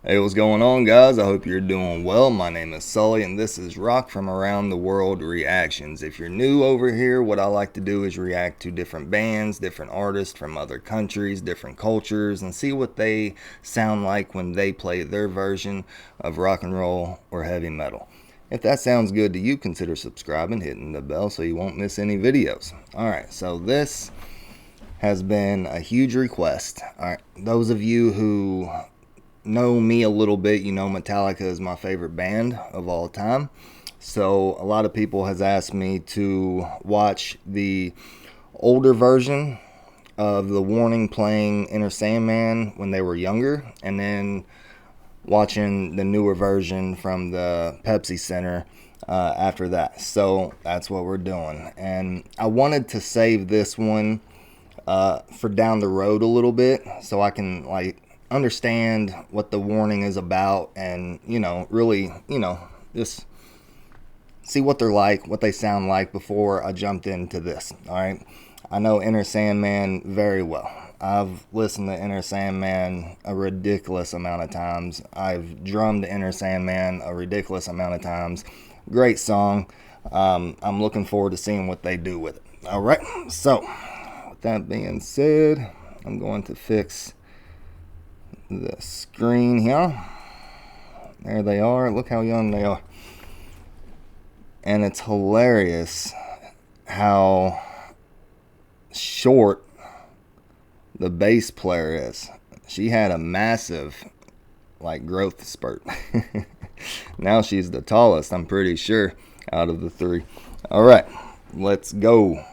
Hey, what's going on, guys? I hope you're doing well. My name is Sully, and this is Rock from Around the World Reactions. If you're new over here, what I like to do is react to different bands, different artists from other countries, different cultures, and see what they sound like when they play their version of rock and roll or heavy metal. If that sounds good to you, consider subscribing, hitting the bell so you won't miss any videos. Alright, so this has been a huge request. Alright, those of you who know me a little bit, you know Metallica is my favorite band of all time. So a lot of people has asked me to watch the older version of The Warning playing Enter Sandman when they were younger, and then watching the newer version from the Pepsi Center after that. So that's what we're doing. And I wanted to save this one for down the road a little bit so I can understand what The Warning is about, and really just see what they're like, what they sound like before I jumped into this. All right, I know Enter Sandman very well. I've listened to Enter Sandman a ridiculous amount of times. I've drummed Enter Sandman a ridiculous amount of times. Great song. I'm looking forward to seeing what they do with it. All right, so with that being said, I'm going to fix the screen here. There they are. Look how young they are. And it's hilarious how short the bass player is. She had a massive growth spurt. Now she's the tallest, I'm pretty sure, out of the three. All right, let's go.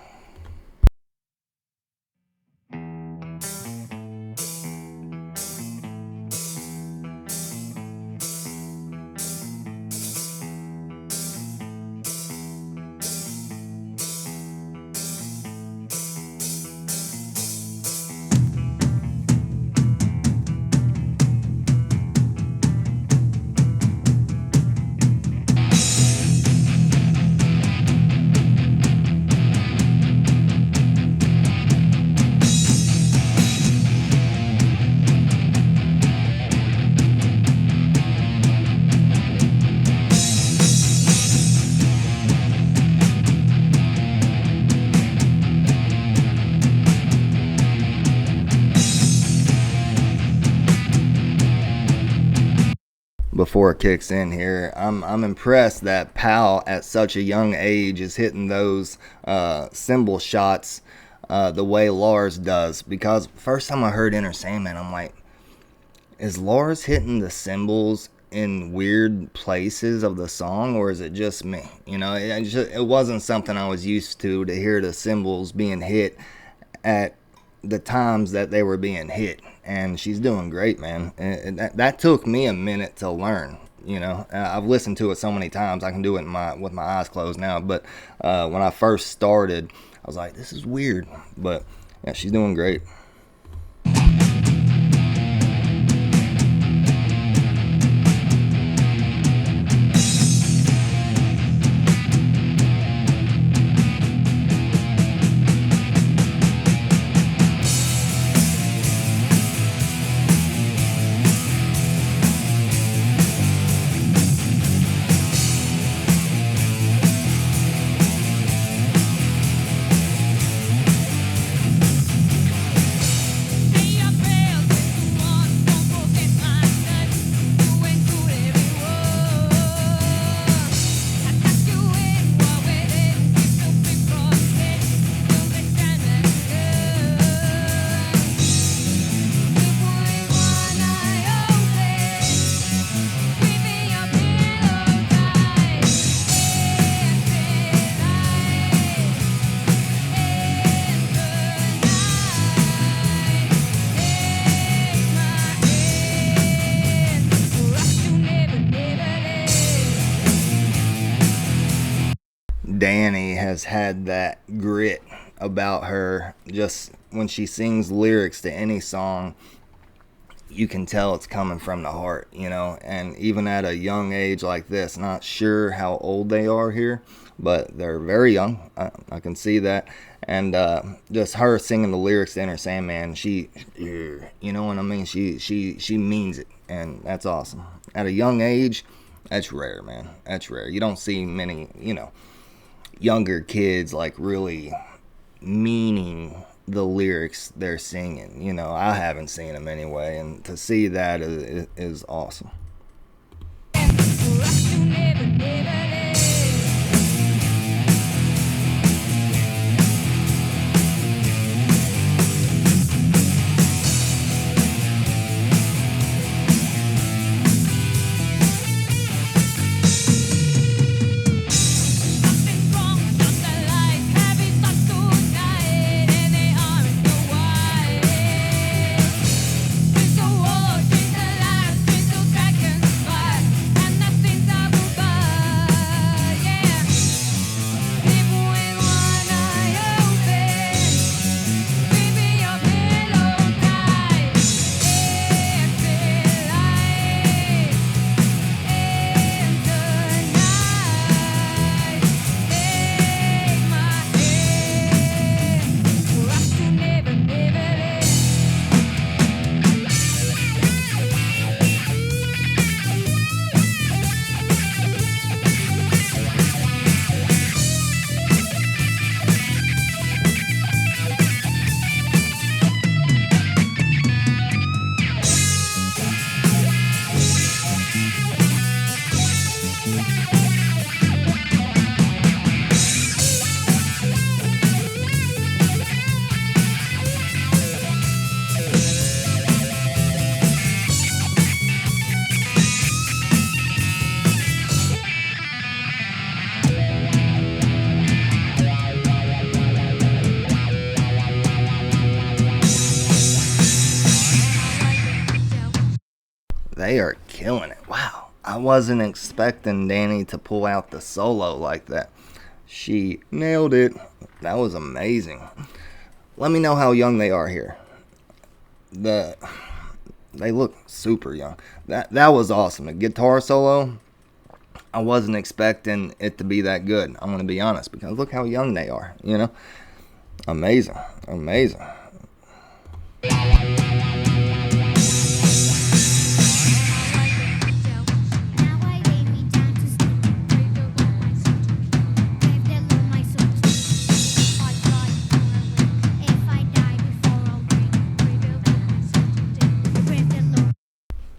Before it kicks in here, I'm impressed that Pal at such a young age is hitting those cymbal shots the way Lars does. Because first time I heard Enter Sandman, I'm like, is Lars hitting the cymbals in weird places of the song, or is it just me? It wasn't something I was used to hear the cymbals being hit at the times that they were being hit. And she's doing great, man. And that took me a minute to learn. I've listened to it so many times I can do it with my eyes closed now. But when I first started, I was like, this is weird. But yeah, she's doing great. Danny has had that grit about her. Just when she sings lyrics to any song, you can tell it's coming from the heart, and even at a young age like this, not sure how old they are here, but they're very young. I can see that. And just her singing the lyrics to Enter Sandman, she, you know what I mean? She means it. and that's awesome. At a young age, that's rare, man. That's rare. You don't see many, younger kids like really meaning the lyrics they're singing. I haven't seen them anyway, and to see that is awesome. They are killing it. Wow. I wasn't expecting Danny to pull out the solo like that. She nailed it. That was amazing. Let me know how young they are here. They look super young. That was awesome. The guitar solo, I wasn't expecting it to be that good. I'm going to be honest, because look how young they are, Amazing. Amazing.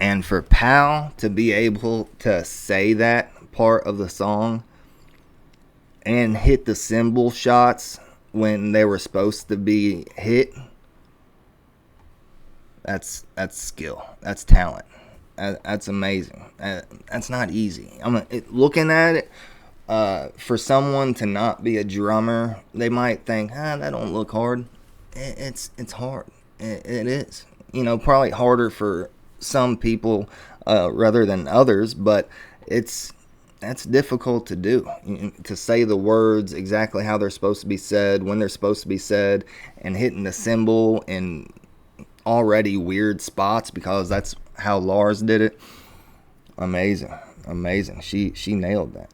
And for Pal to be able to say that part of the song and hit the cymbal shots when they were supposed to be hit, that's skill. That's talent. That's amazing. That's not easy. Looking at it, for someone to not be a drummer, they might think, that don't look hard. It's hard. It is. Probably harder for some people rather than others, but that's difficult to do, to say the words exactly how they're supposed to be said, when they're supposed to be said, and hitting the cymbal in already weird spots, because that's how Lars did it. Amazing. She nailed that.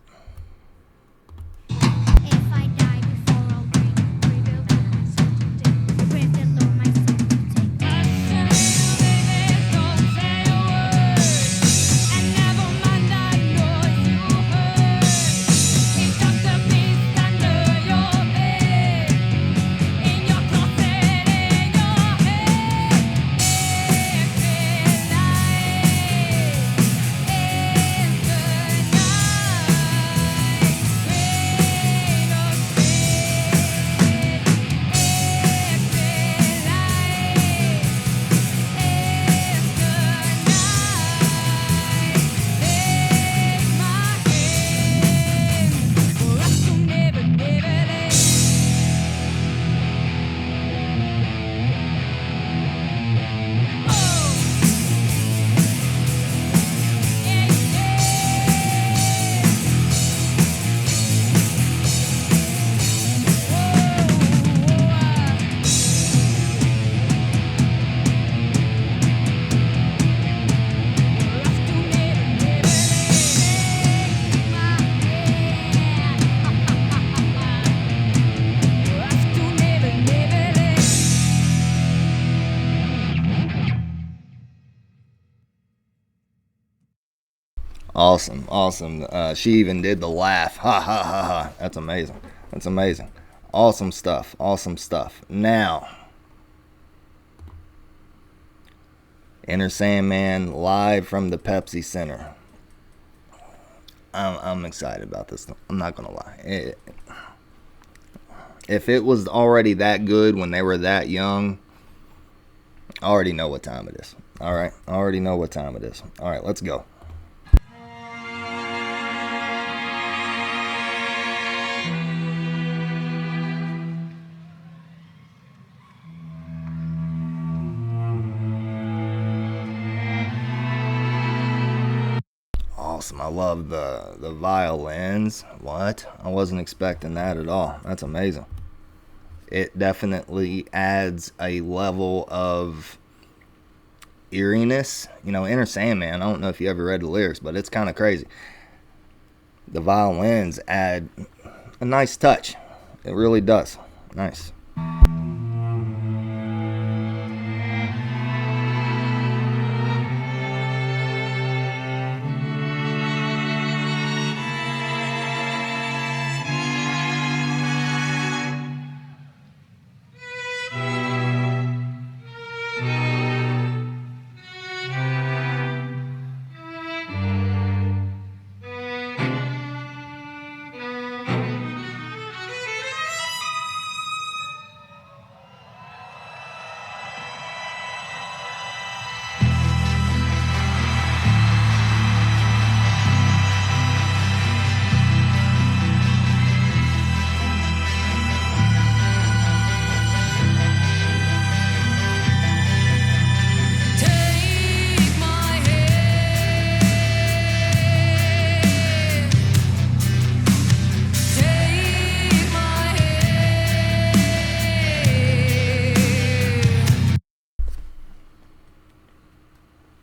Awesome, awesome. She even did the laugh. Ha ha ha ha. That's amazing. That's amazing. Awesome stuff. Awesome stuff. Now, Enter Sandman live from the Pepsi Center. I'm excited about this. I'm not gonna lie. If it was already that good when they were that young, I already know what time it is. All right, I already know what time it is. All right, let's go. Awesome. I love the violins. What? I wasn't expecting that at all. That's amazing. It definitely adds a level of eeriness. You know, Enter Sandman, I don't know if you ever read the lyrics, but it's kind of crazy. The violins add a nice touch. It really does. Nice.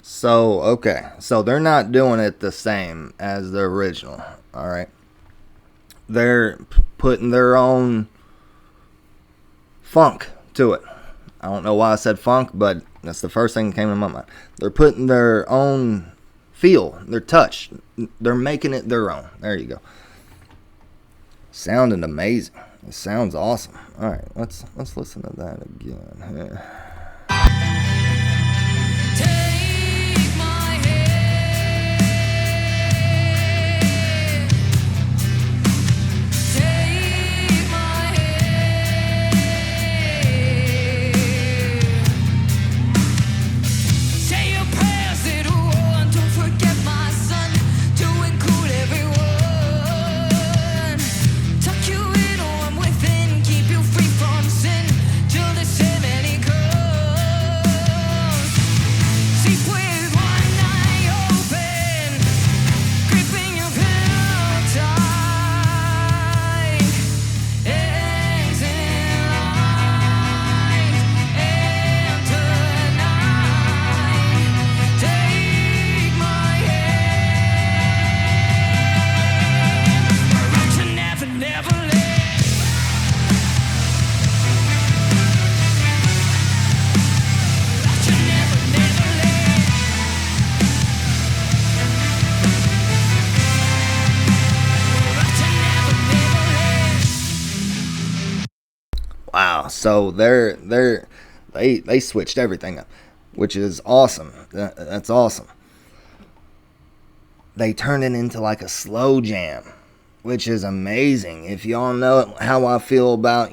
So, okay. So they're not doing it the same as the original. All right. They're putting their own funk to it. I don't know why I said funk, but that's the first thing that came to my mind. They're putting their own feel, their touch. They're making it their own. There you go. Sounding amazing. It sounds awesome. All right, let's listen to that again. Wow, so they switched everything up, which is awesome. That's awesome. They turned it into like a slow jam, which is amazing. If y'all know how I feel about,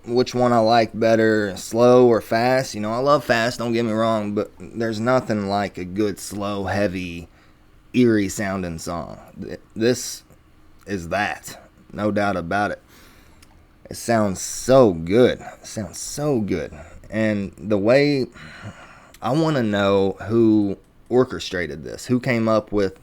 which one I like better, slow or fast. I love fast, don't get me wrong, but there's nothing like a good slow, heavy, eerie sounding song. This is that, no doubt about it. It sounds so good. It sounds so good. And the way, I want to know who orchestrated this, who came up with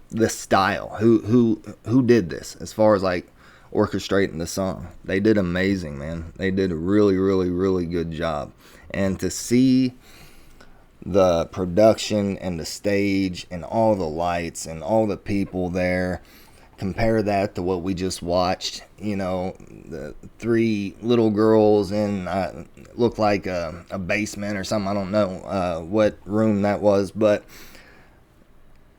this style, who did this as far as like orchestrating the song. They did amazing, man. They did a really, really, really good job. And to see the production and the stage and all the lights and all the people there, compare that to what we just watched. The three little girls in looked like a basement or something. I don't know what room that was, but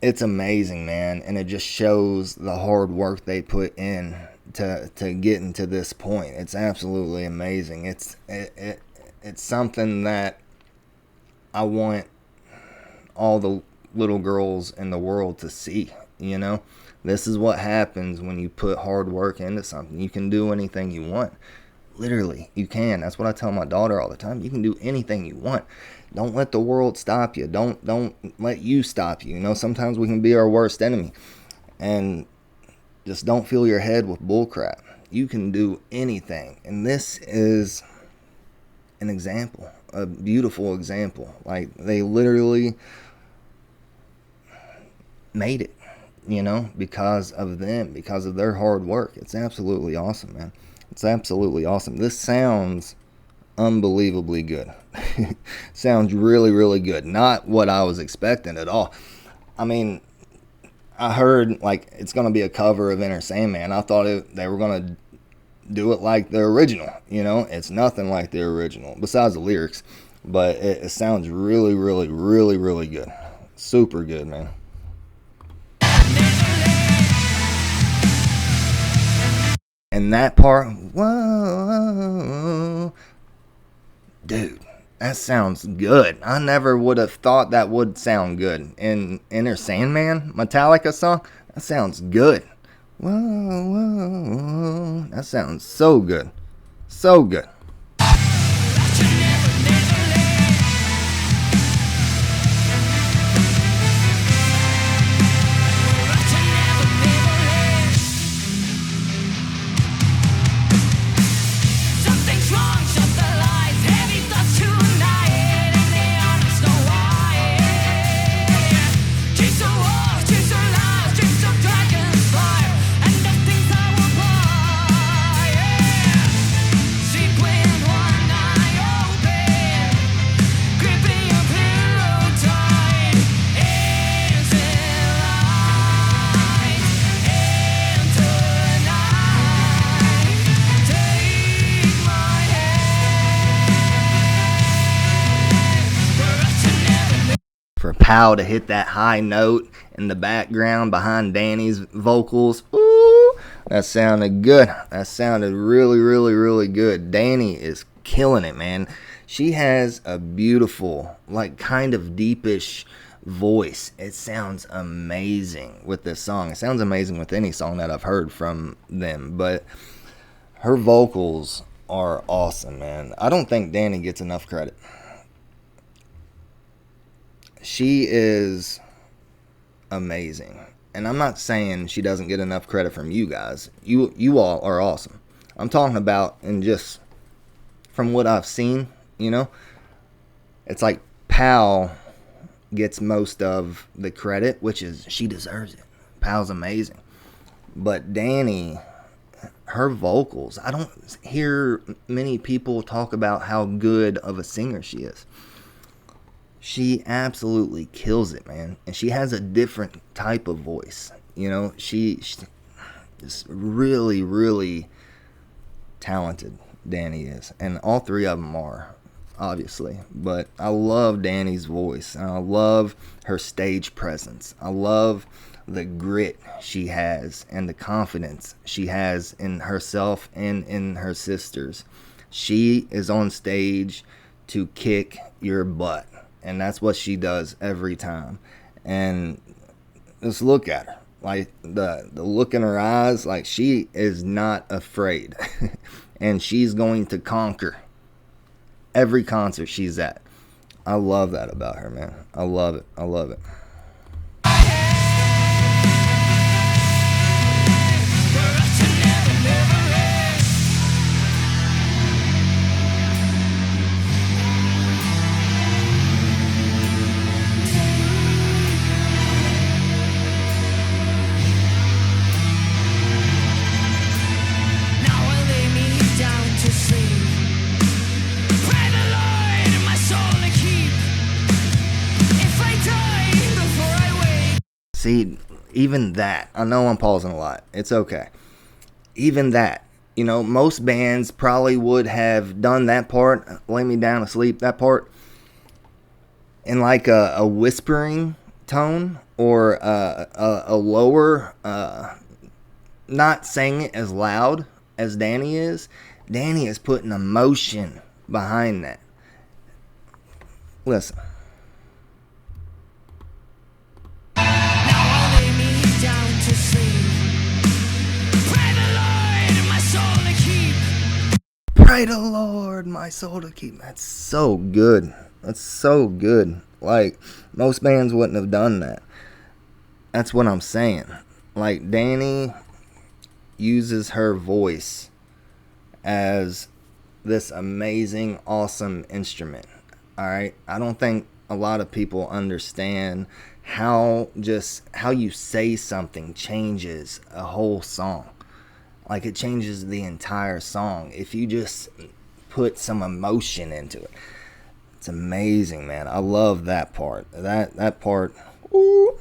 It's amazing, man, and it just shows the hard work they put in to getting to this point. It's absolutely amazing. It's something that I want all the little girls in the world to see. You know, this is what happens when you put hard work into something. You can do anything you want. Literally, you can. That's what I tell my daughter all the time. You can do anything you want. Don't let the world stop you. Don't let you stop you. You know, sometimes we can be our worst enemy. And just don't fill your head with bullcrap. You can do anything. And this is an example, a beautiful example. Like, they literally made it, you know, because of them, because of their hard work. It's absolutely awesome, man. It's absolutely awesome. This sounds unbelievably good. Sounds really, really good. Not what I was expecting at all. I mean, I heard, like, it's going to be a cover of Enter Sandman. I thought they were going to do it like the original, you know. It's nothing like the original, besides the lyrics. But it sounds really, really, really, really good. Super good, man. And that part, whoa, dude, that sounds good. I never would have thought that would sound good. In Enter Sandman, Metallica song, that sounds good. Whoa, whoa, that sounds so good. So good. For Pow to hit that high note in the background behind Danny's vocals, ooh, that sounded good. That sounded really, really, really good. Danny is killing it, man. She has a beautiful, like, kind of deepish voice. It sounds amazing with this song. It sounds amazing with any song that I've heard from them, but her vocals are awesome, man. I don't think Danny gets enough credit. She is amazing. And I'm not saying she doesn't get enough credit from you guys. You all are awesome. I'm talking about, and just from what I've seen, you know, it's like Pal gets most of the credit, which is, she deserves it. Pal's amazing. But Danny, her vocals, I don't hear many people talk about how good of a singer she is. She absolutely kills it, man. And she has a different type of voice. You know, she is really, really talented, Danny is. And all three of them are, obviously. But I love Danny's voice. And I love her stage presence. I love the grit she has and the confidence she has in herself and in her sisters. She is on stage to kick your butt. And that's what she does every time. And just look at her. Like, the look in her eyes, like, she is not afraid. And she's going to conquer every concert she's at. I love that about her, man. I love it. I love it. See, even that, I know I'm pausing a lot. It's okay. Even that, you know, most bands probably would have done that part, lay me down to sleep, that part, in like a whispering tone, or a lower, not saying it as loud as Danny is. Danny is putting emotion behind that. Listen. Pray the Lord, my soul to keep. That's so good. That's so good. Like, most bands wouldn't have done that. That's what I'm saying. Like, Danny uses her voice as this amazing, awesome instrument. Alright? I don't think a lot of people understand how you say something changes a whole song. Like, it changes the entire song if you just put some emotion into it. It's amazing, man. I love that part. That part. Ooh.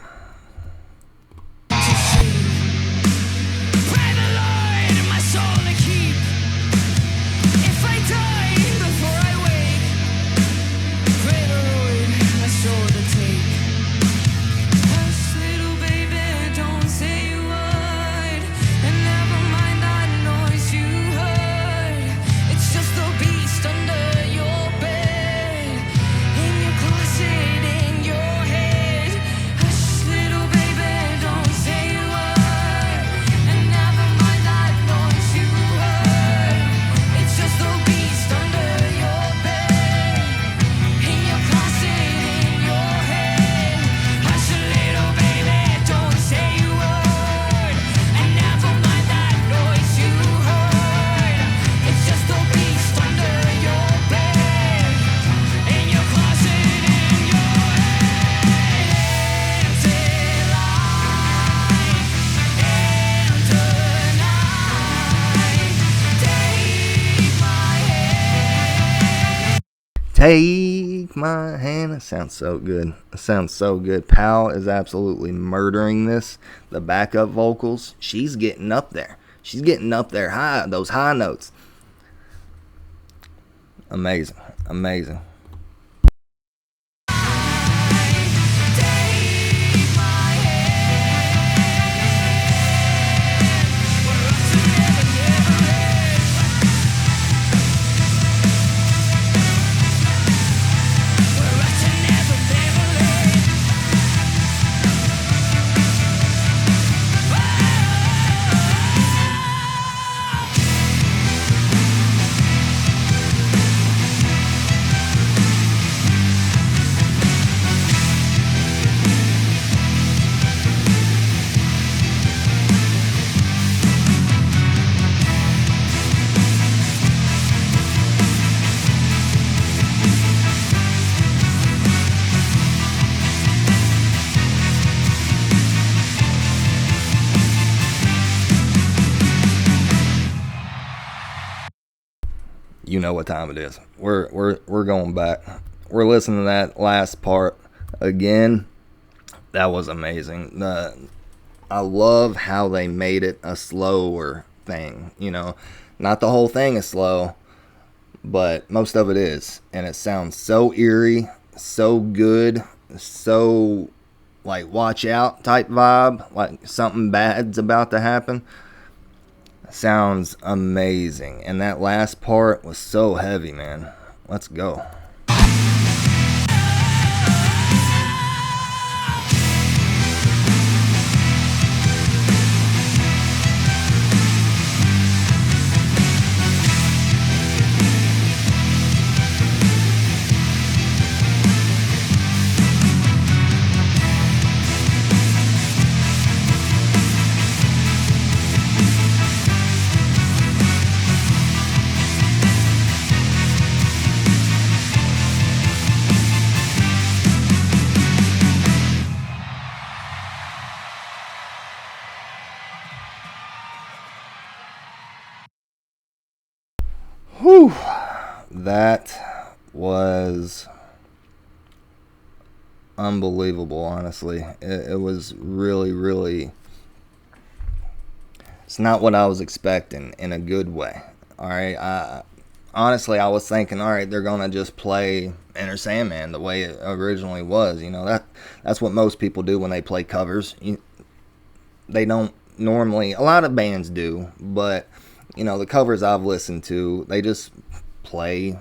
Take my hand. That sounds so good. It sounds so good. Pal is absolutely murdering this. The backup vocals, she's getting up there. She's getting up there high, those high notes. Amazing. Amazing. You know what time it is. We're going back. We're listening to that last part again. That was amazing. I love how they made it a slower thing. You know, not the whole thing is slow, but most of it is, and it sounds so eerie, so good, so like watch out type vibe, like something bad's about to happen. Sounds amazing. And that last part was so heavy, man. Let's go. Whew. That was unbelievable, honestly. It was really, really... It's not what I was expecting in a good way. Alright, honestly, I was thinking, alright, they're going to just play Enter Sandman the way it originally was. You know, that's what most people do when they play covers. They don't normally, a lot of bands do, but you know, the covers I've listened to, they just play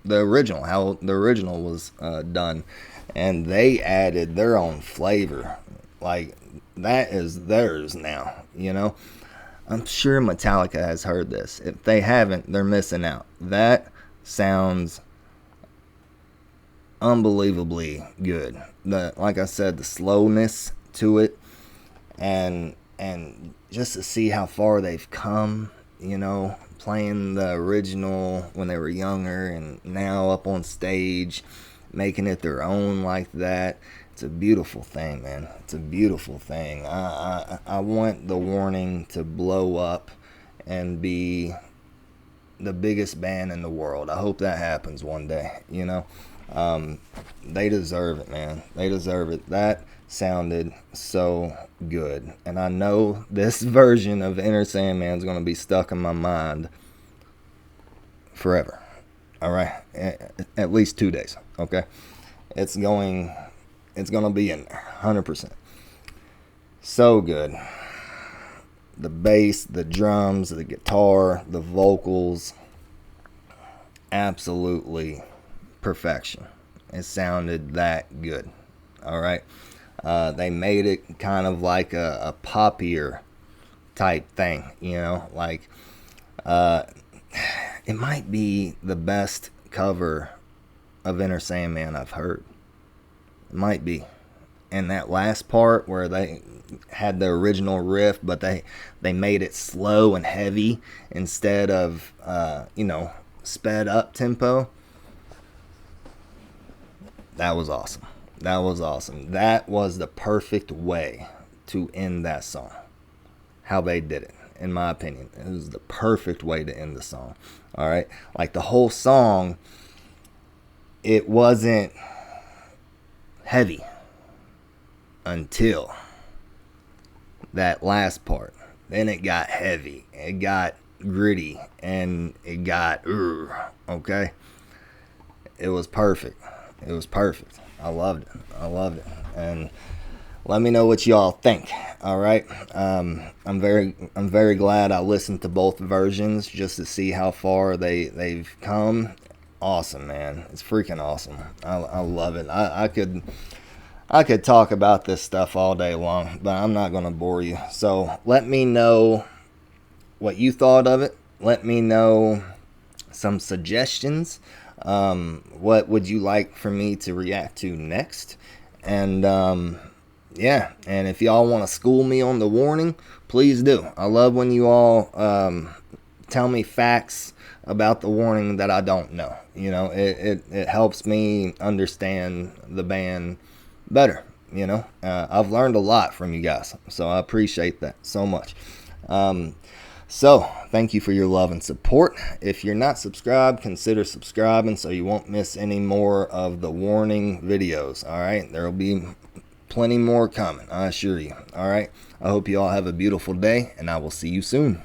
the original, how the original was done, and they added their own flavor. Like, that is theirs now, you know. I'm sure Metallica has heard this. If they haven't, they're missing out. That sounds unbelievably good. Like I said, the slowness to it, and just to see how far they've come, you know, playing the original when they were younger and now up on stage, making it their own like that. It's a beautiful thing, man. It's a beautiful thing. I want the Warning to blow up and be the biggest band in the world. I hope that happens one day, you know. They deserve it, man. They deserve it. That sounded so good. And I know this version of Enter Sandman is going to be stuck in my mind forever. All right? At least 2 days, okay? It's going to be in there, 100%. So good. The bass, the drums, the guitar, the vocals, absolutely perfection. It sounded that good. All right. They made it kind of like a poppier type thing, you know, like it might be the best cover of Enter Sandman I've heard. It might be. And that last part where they had the original riff, but they made it slow and heavy instead of you know, sped up tempo. That was awesome. That was awesome. That was the perfect way to end that song. How they did it, in my opinion. It was the perfect way to end the song. All right? Like, the whole song, it wasn't heavy until that last part. Then it got heavy. It got gritty. And it got, okay? It was perfect. It was perfect. I loved it. I loved it. And let me know what y'all think. All right. I'm very glad I listened to both versions just to see how far they've come. Awesome, man. It's freaking awesome. I love it. I could talk about this stuff all day long, but I'm not gonna bore you. So let me know what you thought of it. Let me know some suggestions. What would you like for me to react to next? And yeah, and if y'all want to school me on the Warning, please do. I love when you all tell me facts about the Warning that I don't know. You know, it helps me understand the band better. You know, I've learned a lot from you guys, so I appreciate that so much. So, thank you for your love and support. If you're not subscribed, consider subscribing so you won't miss any more of the Warning videos. All right, there will be plenty more coming, I assure you. All right, I hope you all have a beautiful day, and I will see you soon.